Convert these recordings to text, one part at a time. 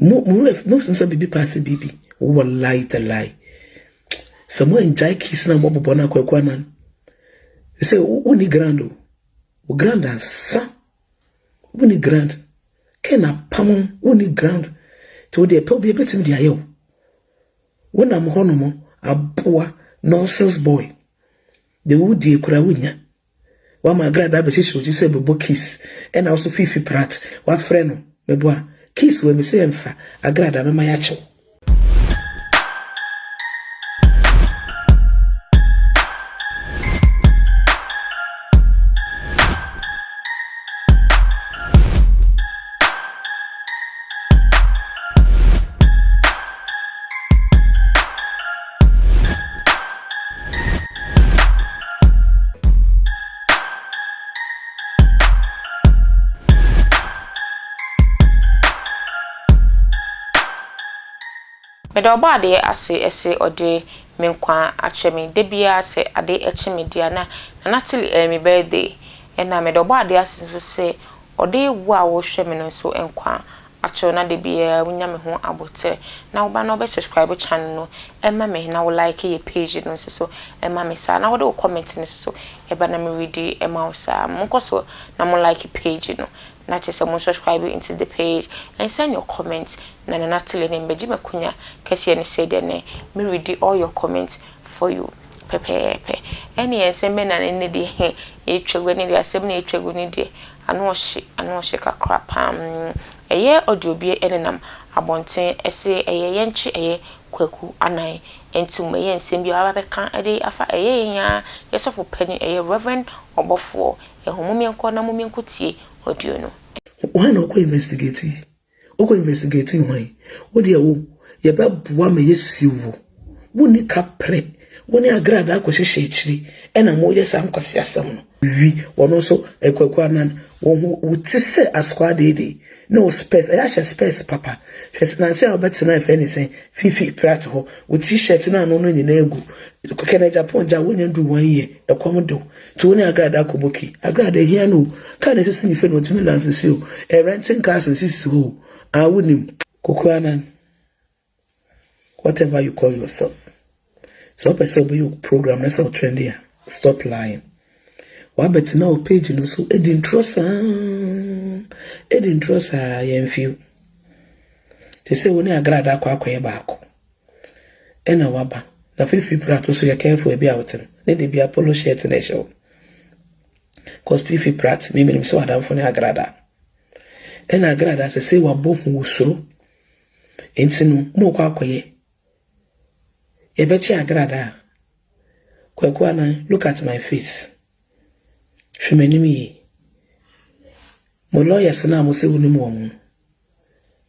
Most of bibi pass bibi. Wallahi to lie. Someone enjoy kiss na mo bobona Kweku Annan. They say uni grand o grand as sa. Uni grand. Kena pam uni grand. To the pe be betim dia yo. When am honomo aboa nonsense boy. The would de kura wunya. Wa ma grada be shisho ji say bebo kiss. And also fifi prat. Wa freno meboa kiss we me say emfa agrada me mayacho. Medo body ase ode menkwa achemi debia se ade echemi dia na natili me birthday na medo body ase so se ode wo a wo hwe me no so enkwa acho na debia wunya me ho abote na wo ba no be subscribe channel no emma me na wo like ye page no so emma me sa na wo do comment no so e ba na me read emma wo sa monko so na mo like page no na chese mo subscribe into the page and send your comments na Natalie ne mbeji makunya kese ne say de ne me read all your comments for you pepepe any ensembe na ne de he e twegu ne de asem na e twegu ne de ano hye kakra pam eye audio bi enenam abonten ese eye yenchi eye Kweku Annan entum eye ensem bi aba beka ade afa eye ya yesofo pani eye Rev Obofour ehomumi enko na mumi enkotie audio no why no go investigating why wo de wo ye ba boa me yesiwo wo ni kapre wo ni agrada akohyehyɛ akiri ena mo yesa nkwase asem no wi wono so Kweku Annan wo ti se askwa de no space I have space papa first na say obetena if anything fifi prat ho wo t-shirt na no nyina egu kene Japan ja wo nyandu 1 year ekomodo to woni agrada akoboki agrada hia no ka na sisi ni fe no timi lance si o renting cars sisi ho awunim Kweku Annan whatever you call yourself so person be your program na so trendy stop lying wa bet na o page no so edin trust yemfio te se woni agrada akwa baako ena waba na fifi prato so ya careful e bi awtem ne de bi polo shirt na show cause fifi prat me so adam fo ne agrada ena agrada se wa bohu wosoro entinu mo kwa akoye e be chi agrada Kweku Annan look at my face Shmenimi mo lawyers na mo se woni mo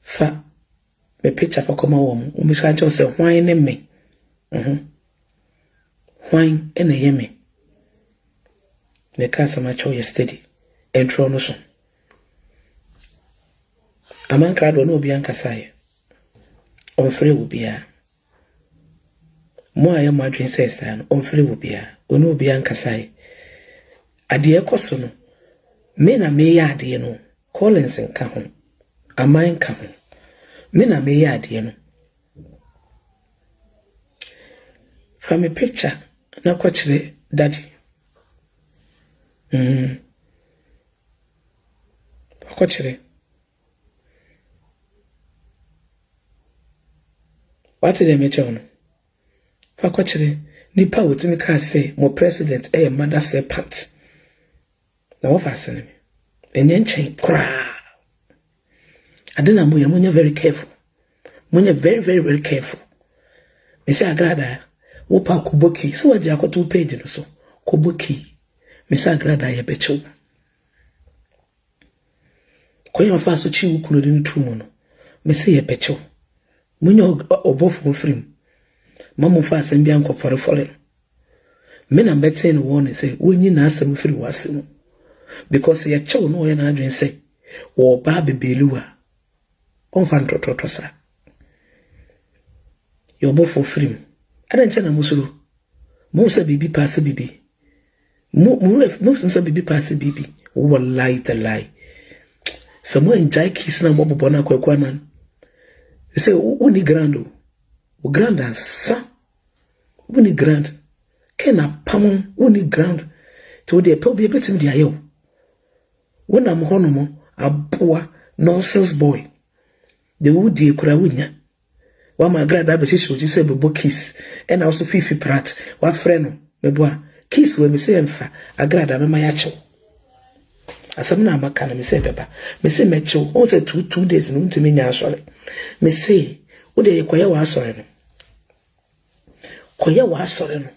fa me picture for koma wo mo mi san cho se hwan ne me hwan ene ye me ka sama cho yesterday entro no so aman krado no obi ankasaye on free wo bia mo aye madwen sesa on free wo bia ono obi ankasaye ade ekoso no me na me ya ade no Collins nka ho aman ka ho me na me ya ade no from a picture na kwachire daddy kwachire what did me tell no fa kwachire nipa wotimi ka say mo president mother serpent na what fasene me enye nchen kra adena mo ye very careful mo very very very careful me say agrada wo pa kuboki so waje akoto page no so kuboki me say agrada ye becho koyo fa so chi wukunu de ntumo no me say ye becho munye Obofour film mamu fa asem bia nkofore me na beten won say wonyi na asem firi wasem because ye chew no ye na adwen say wo ba bebeluwa on fan tototosa yo Obofour film adanche na musuru mo se bibi pass bibi mo se bibi pass bibi wallahi to lie someone enjoy kiss na mo bobona Kweku Annan say uni grand o grand ansa uni grand kena pam uni grand to de pe obi betim de ayo wona mo hono mo aboa nonsense boy de wudi ekura wunya wa ma grada be shisho ji se bebo kiss and also fifi prat wa freno meboa kiss we me se emfa agrada me ma ya chew asem na amaka na me se beba me se mechew o se 2 days no ntimi nya asore me se wo de koye wa asore no koye wa asore no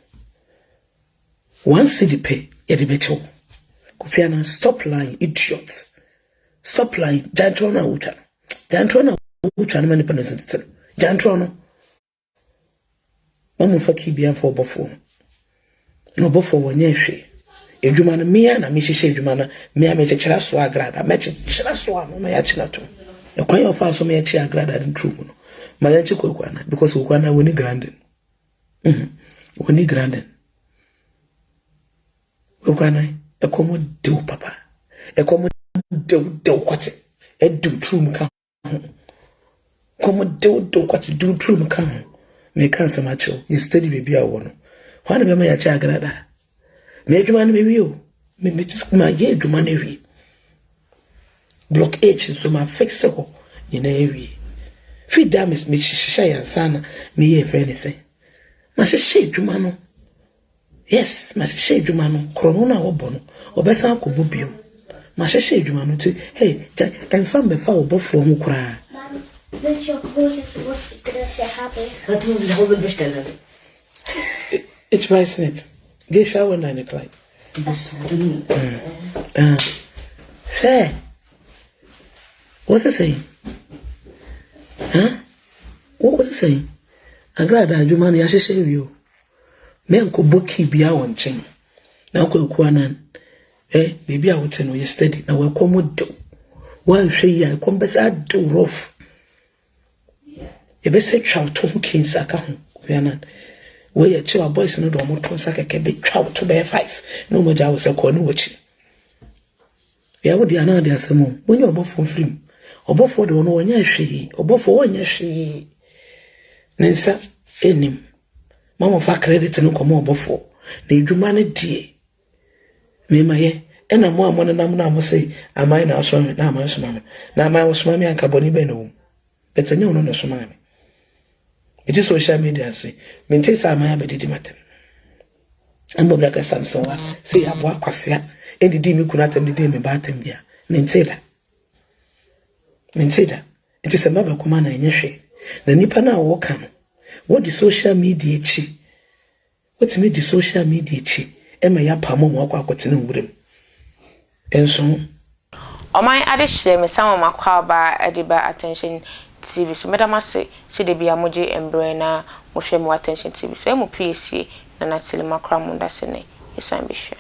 one city pay e de bechew Kweku Annan, stop lying, idiots. Stop lying. Jantrona ucha. Jantrona ucha na mani panese. Jantrona. Mamu faki biya for Obofour. No Obofour wanyeshe. Ejuma na miya na mishishe ejuma na miya meche chira swa agrada. Meche chira swa no maya china tu. Ya kwa hiyo faso miya chira agrada ni true no. Maya chi Kweku Annan because Kweku Annan woni grandin. Woni grandin. Kweku Annan ekomo dew papa ekomo dew kwate edu trum ka komo dew kwate du trum ka me kan samacho you study baby awo no hwana be ma ya cha agrada me adwuma no me o me just ma ye adwuma no wi block H so ma fix ko ni na wi fi damis me shisha ya sana me ye friend say ma shisha adwuma no yes ma shisha adwuma no krono na wo bono obesa ko bobio ma shisha adwuma no ti hey enfam be fa Obofour ho kura Welche Hose Größe habe ich? Was muss ich Hose bestellen? Ich weiß nicht. Geh schauen deine Kleid. Say, what's it saying? Huh? What was it saying? Agrada adwuma ya shisha wi o. Me nko boki bia won chen. Na Kweku Annan. Baby a wote no yesterday na we komo do. Wan hwe ya kombesa do rough. Ebe se twa to ho kins aka ho. Kweku Annan. We ye chiwa boys no do mo to saka ke be twa to be 5. No mo ja wo se ko no wachi. Ya wo dia na dia asemo. Wonye Obofour film. Obofour de wono wonya hwe. Obofour wonya hwe. Nensa enim. Mama fa credit no komo Obofour. Na edwuma ne die. Me maye ena mo amona na mo say amai na asoma me na amai asoma me. Na amai asoma me anka boni be no. Betanya wono no asoma me. It is social media say. Mente sa amai abedidi matem. Ambo braka Samson wa say abwa kwasea. Endidi mi kunatem didi me batem bia. Mente da. It is a maba kuma na enyehwe. Na nipa na wo ka no. What the social media chi? What me the social media chi? Ema ya pamo mo akwa akotene nwurem. Enso Oman adehye me sama makwa ba ediba attention TV so medama se de bia moje embre na mo hwe mo attention TV so emu PSC na natili makra mo ndase ne isan behwe